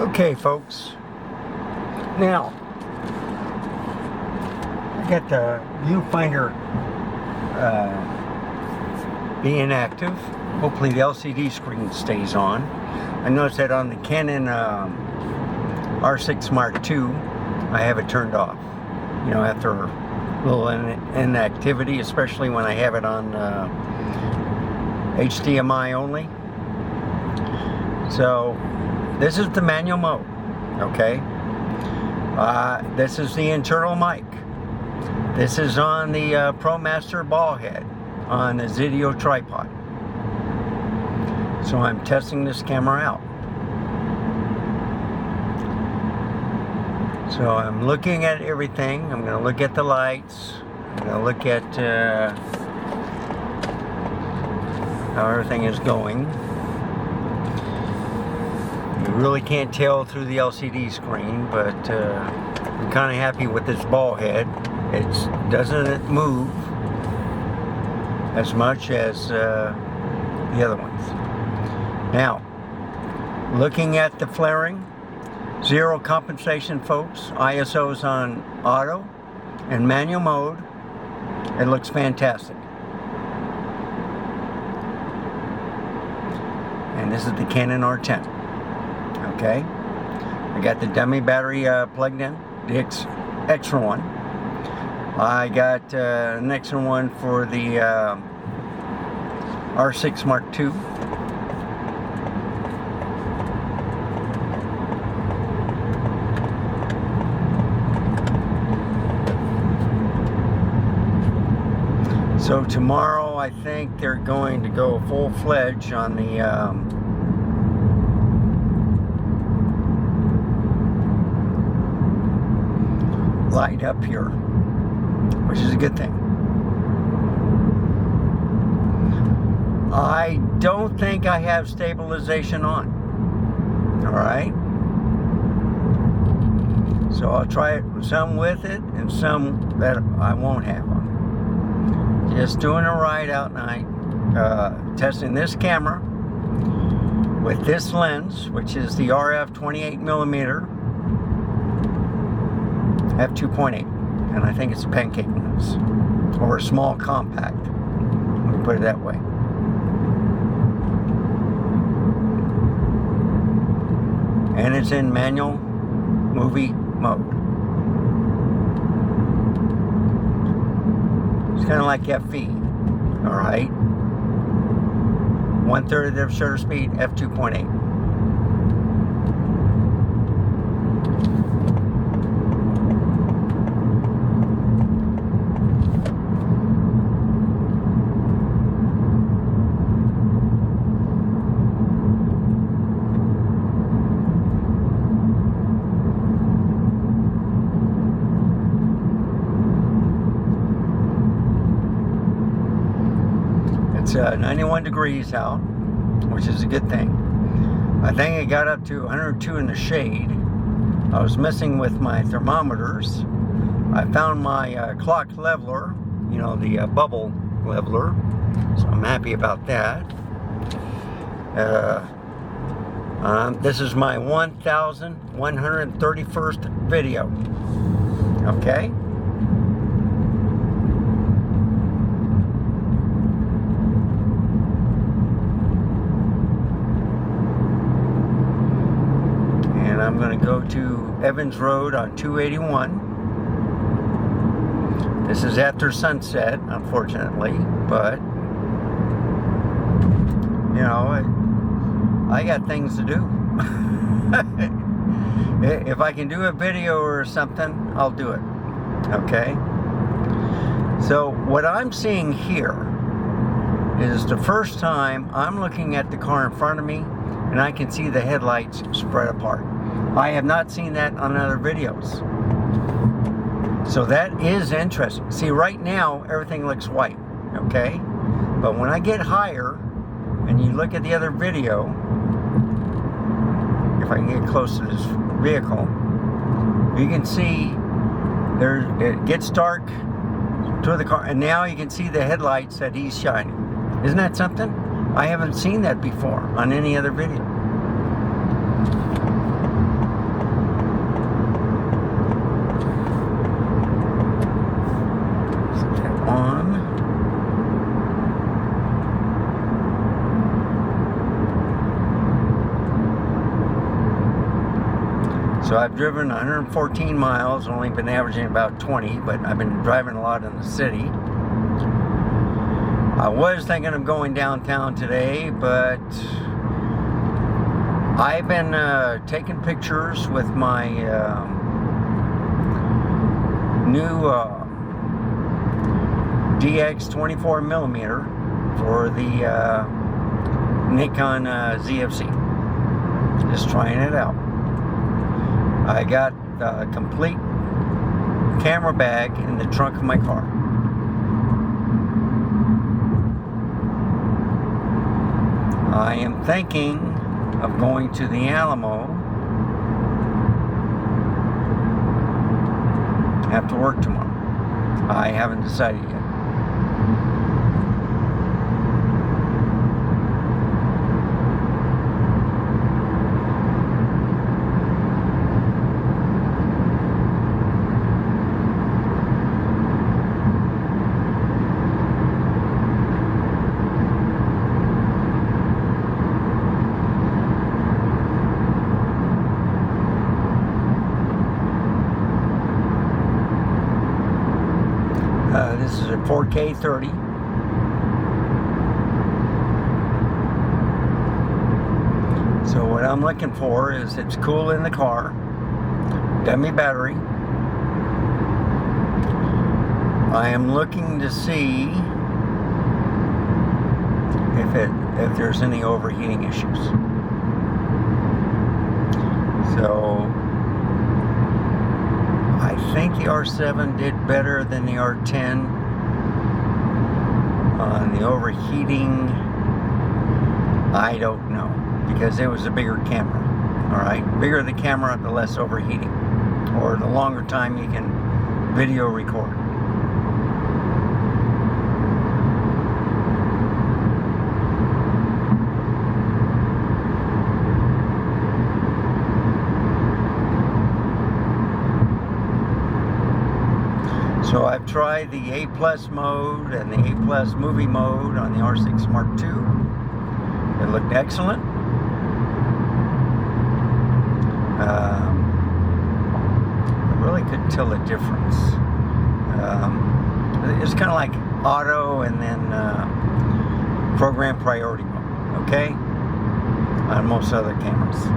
Okay, folks. Now, I got the viewfinder being active. Hopefully the LCD screen stays on. I noticed that on the Canon R6 Mark II, I have it turned off. You know, after a little inactivity, especially when I have it on HDMI only. So, this is the manual mode, okay? This is the internal mic. This is on the ProMaster ball head on the Zeadio tripod. So I'm testing this camera out. So I'm looking at everything. I'm going to look at the lights. I'm going to look at how everything is going. You really can't tell through the LCD screen, but I'm kind of happy with this ball head. It doesn't move as much as the other ones. Now, looking at the flaring, zero compensation, folks. ISO's on auto and manual mode. It looks fantastic. And this is the Canon R10. Okay, I got the dummy battery plugged in, the extra one. I got an extra one for the R6 Mark II. So tomorrow I think they're going to go full-fledged on the light up here, which is a good thing. I don't think I have stabilization on. Alright? So I'll try it some with it and some that I won't have on. Just doing a ride out night, testing this camera with this lens, which is the RF 28mm f2.8, and I think it's a pancake lens or a small compact. Let me put it that way. And it's in manual movie mode. It's kind of like FV, all right. 1/3 of the shutter speed, f2.8. It's 91 degrees out, which is a good thing. I think it got up to 102 in the shade. I was messing with my thermometers. I found my clock leveler, you know, the bubble leveler, so I'm happy about that. This is my 1131st video. Okay? I'm going to go to Evans Road on 281. This is after sunset, unfortunately, but you know, I got things to do. If I can do a video or something, I'll do it. Okay? So what I'm seeing here is the first time I'm looking at the car in front of me and I can see the headlights spread apart. I have not seen that on other videos. So that is interesting. See, right now, everything looks white, okay? But when I get higher, and you look at the other video, if I can get close to this vehicle, you can see it gets dark to the car, and now you can see the headlights that he's shining. Isn't that something? I haven't seen that before on any other video. So I've driven 114 miles, only been averaging about 20, but I've been driving a lot in the city. I was thinking of going downtown today, but I've been taking pictures with my new DX 24mm for the Nikon ZFC. Just trying it out. I got a complete camera bag in the trunk of my car. I am thinking of going to the Alamo. Have to work tomorrow. I haven't decided yet. This is a 4K 30. So what I'm looking for is it's cool in the car, dummy battery. I am looking to see if there's any overheating issues. So I think the R7 did better than the R10 on the overheating. I don't know, because it was a bigger camera. Alright, bigger the camera, the less overheating, or the longer time you can video record. So I've tried the A+ mode and the A+ movie mode on the R6 Mark II. It looked excellent. I really couldn't tell the difference. It's kind of like auto and then program priority mode, okay? On most other cameras.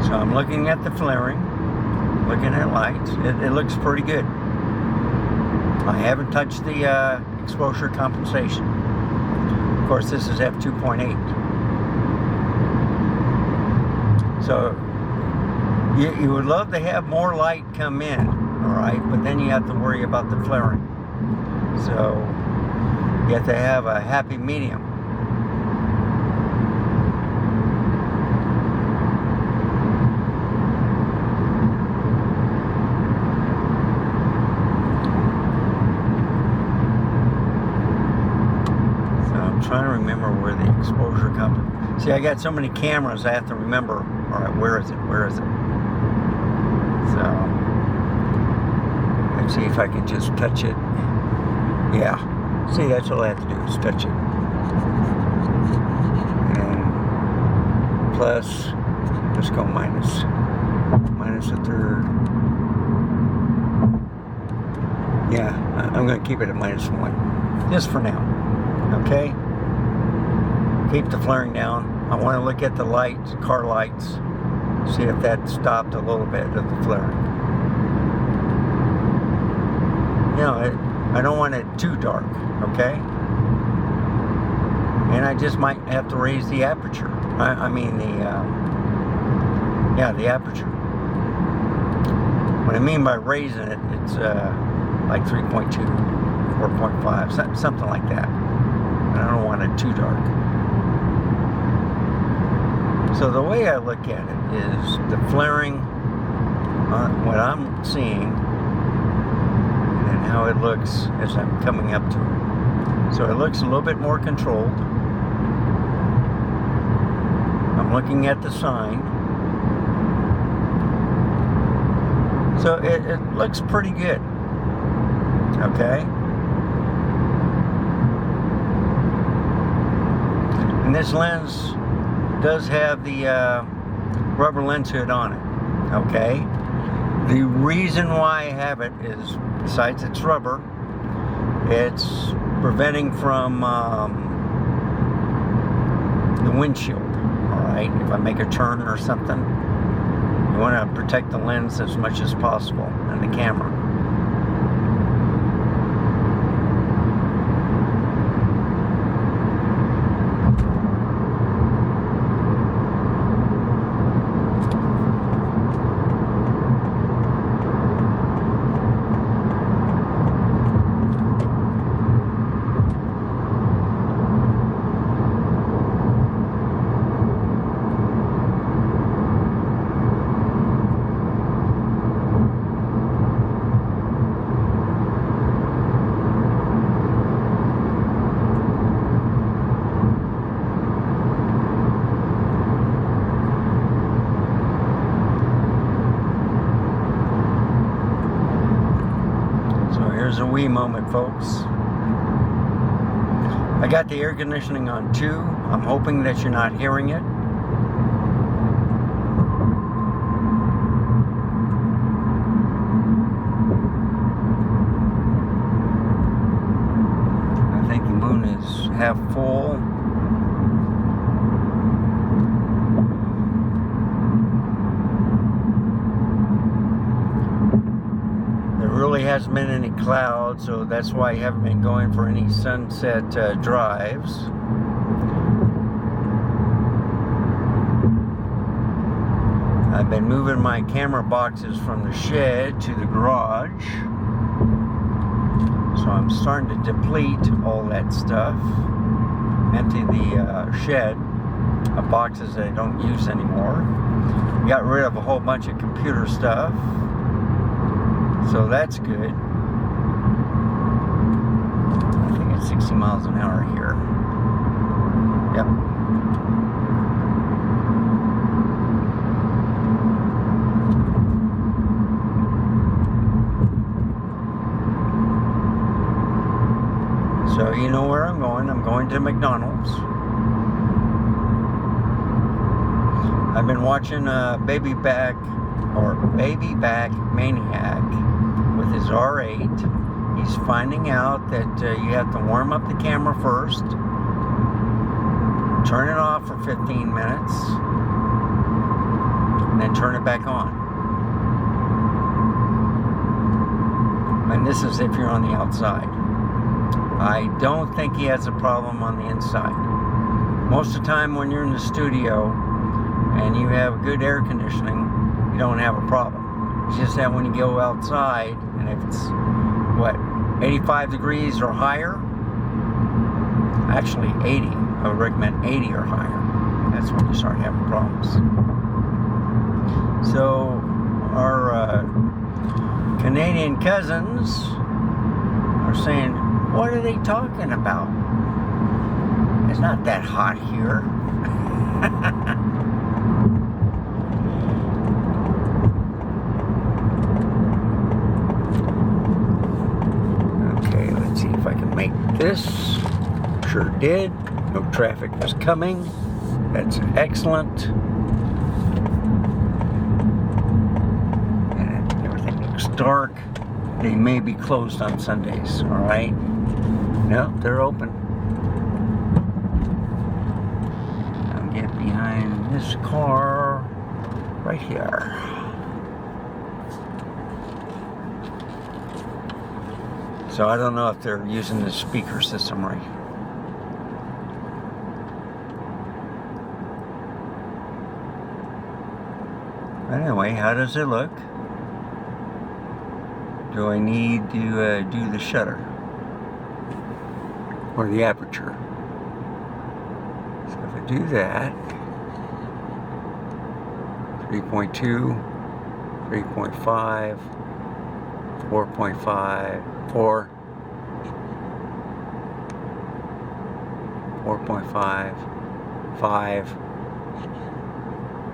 So I'm looking at the flaring, looking at lights. It looks pretty good. I haven't touched the exposure compensation. Of course, this is f2.8. So you would love to have more light come in, all right, but then you have to worry about the flaring. So you have to have a happy medium. Trying to remember where the exposure comes. See, I got so many cameras, I have to remember. All right, where is it? Where is it? So let's see if I can just touch it. Yeah. See, that's all I have to do is touch it. And plus, let's go minus a third. Yeah, I'm going to keep it at -1, just for now. Okay. Keep the flaring down. I want to look at the lights, car lights, see if that stopped a little bit of the flaring. You know, I don't want it too dark, okay? And I just might have to raise the aperture. I mean the aperture. What I mean by raising it, it's like 3.2, 4.5, something like that. I don't want it too dark. So the way I look at it is the flaring, what I'm seeing, and how it looks as I'm coming up to it. So it looks a little bit more controlled. I'm looking at the sign. So it looks pretty good. Okay? And this lens does have the rubber lens hood on it. Okay? The reason why I have it is, besides it's rubber, it's preventing from the windshield. Alright? If I make a turn or something, you want to protect the lens as much as possible and the camera. Here's a wee moment, folks. I got the air conditioning on 2. I'm hoping that you're not hearing it. I think the moon is half full. Really hasn't been any clouds, so that's why I haven't been going for any sunset drives. I've been moving my camera boxes from the shed to the garage, so I'm starting to deplete all that stuff, empty the shed of boxes that I don't use anymore. Got rid of a whole bunch of computer stuff. So that's good. I think it's 60 miles an hour here. Yep. So you know where I'm going. I'm going to McDonald's. I've been watching Baby Back Maniac with his R8. He's finding out that you have to warm up the camera first, turn it off for 15 minutes, and then turn it back on. And this is if you're on the outside. I don't think he has a problem on the inside. Most of the time when you're in the studio and you have good air conditioning, you don't have a problem. It's just that when you go outside, and if it's, 85 degrees or higher, actually 80, I would recommend 80 or higher. That's when you start having problems. So, our Canadian cousins are saying, what are they talking about? It's not that hot here. See if I can make this. Sure did. No traffic was coming. That's excellent. And everything looks dark. They may be closed on Sundays, alright? No, they're open. I'll get behind this car right here. So I don't know if they're using the speaker system right. Anyway, how does it look? Do I need to do the shutter? Or the aperture? So if I do that, 3.2, 3.5, 4.5, 4, 4.5, 5.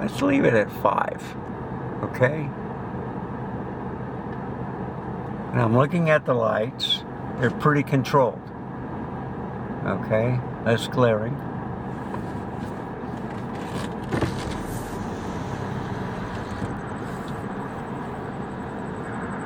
Let's leave it at 5, okay? And I'm looking at the lights. They're pretty controlled. Okay, less glaring.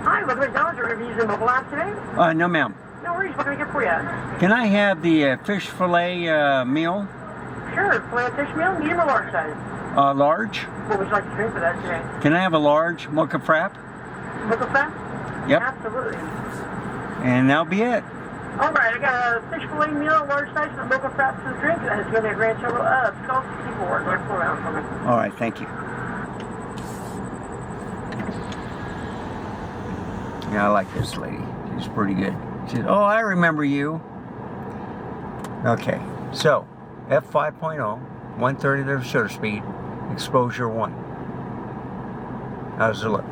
Hi, welcome to McDonald's. Are we using mobile app today? No, ma'am. No worries. What can I get for you? Can I have the fish fillet meal? Sure. Filet fish meal, medium or large size? Large. What would you like to drink for that today? Can I have a large mocha frap? Mocha frap? Yep. Absolutely. And that'll be it. All right, I got a fish fillet meal, large size, and a mocha frap for the drink. That is going to be a grand total of $12.64. Go 4 rounds for me. All right, thank you. Yeah, I like this lady. She's pretty good. She said, oh, I remember you. Okay, so f5.0, 1/30 of shutter speed, exposure 1. How does it look?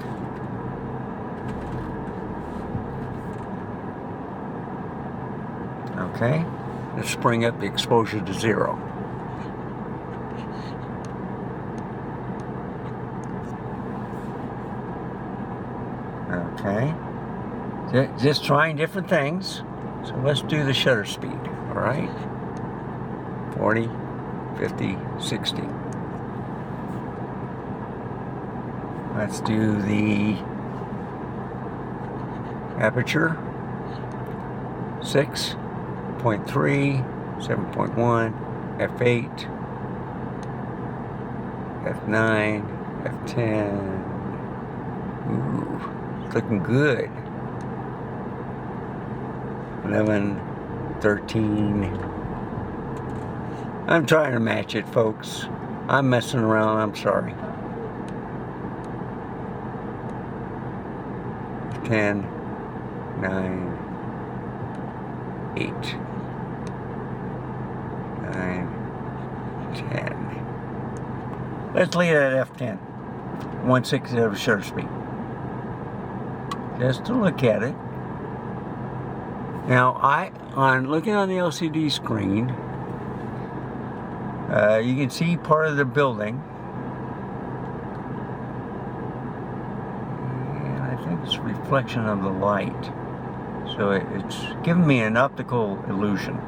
Okay, let's bring up the exposure to 0. Okay, just trying different things. So let's do the shutter speed, all right? 40, 50, 60. Let's do the aperture. 6.3, 7.1, f8, f9, f10. Ooh, it's looking good. 11, 13. I'm trying to match it, folks. I'm messing around, I'm sorry. 10, 9, 8, 9, 10. Let's leave it at f10. 1/6 of shutter speed. Just to look at it. Now, on looking on the LCD screen, you can see part of the building. And I think it's a reflection of the light. So it's giving me an optical illusion.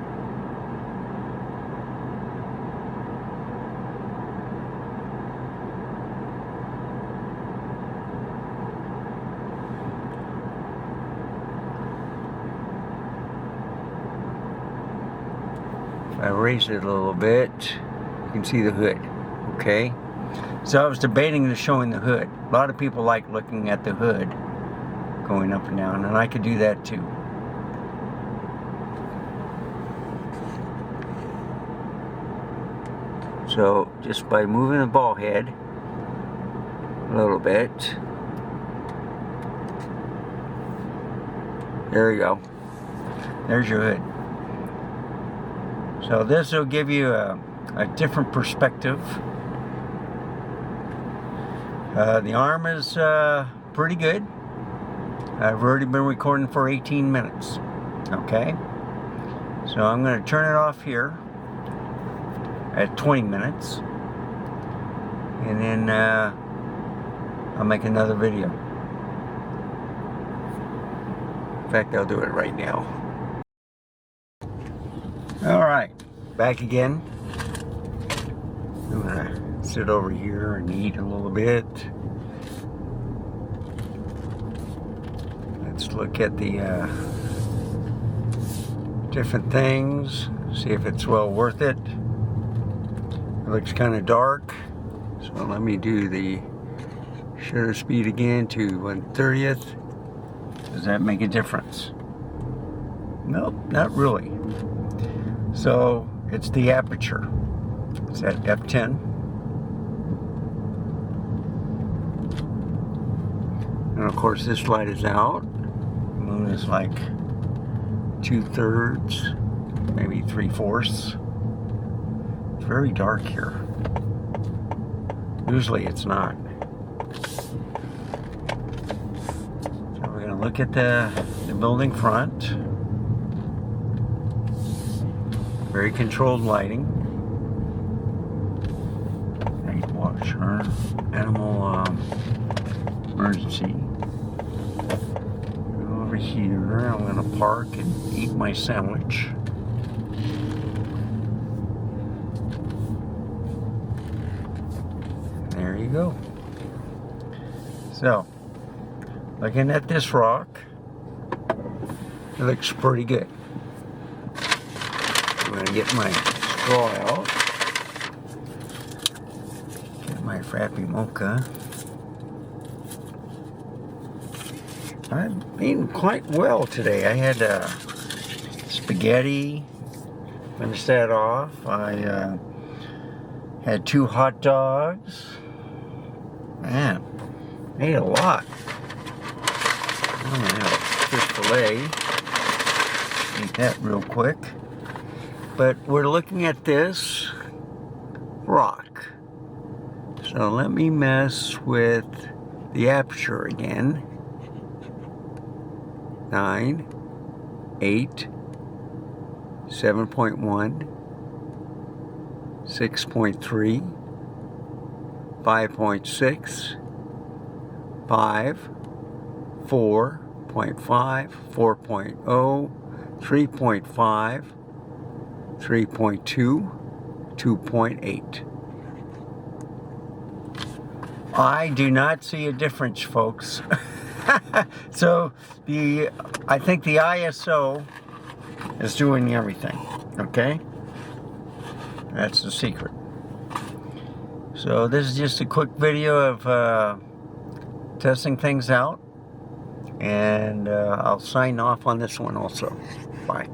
If I raise it a little bit, you can see the hood, okay? So I was debating showing the hood. A lot of people like looking at the hood going up and down, and I could do that too. So just by moving the ball head a little bit, there you go. There's your hood. So this will give you a different perspective. The arm is pretty good. I've already been recording for 18 minutes. Okay, so I'm going to turn it off here at 20 minutes, and then I'll make another video. In fact, I'll do it right now. Alright, back again. I'm gonna sit over here and eat a little bit. Let's look at the different things, see if it's well worth it. It looks kind of dark, so let me do the shutter speed again to 1/30th. Does that make a difference? Nope, not really. So it's the aperture. It's at f10. And of course this light is out. The moon is like 2/3, maybe 3/4. It's very dark here. Usually it's not. So we're going to look at the building front. Very controlled lighting. Night watch, animal emergency. Go over here. I'm gonna park and eat my sandwich. There you go. So, looking at this rock, it looks pretty good. I'm gonna get my straw out. Get my Frappy Mocha. I'm eating quite well today. I had spaghetti, finished that off. I had 2 hot dogs. Man, ate a lot. I'm gonna have a fish fillet. Eat that real quick. But we're looking at this rock. So let me mess with the aperture again. 9, 8, 7.1, 6.3, 5.6, 5, 4.5, 4.0, 3.5, 3.2, 2.8. I do not see a difference, folks. So I think the ISO is doing everything, okay? That's the secret. So this is just a quick video of testing things out, and I'll sign off on this one also. Bye.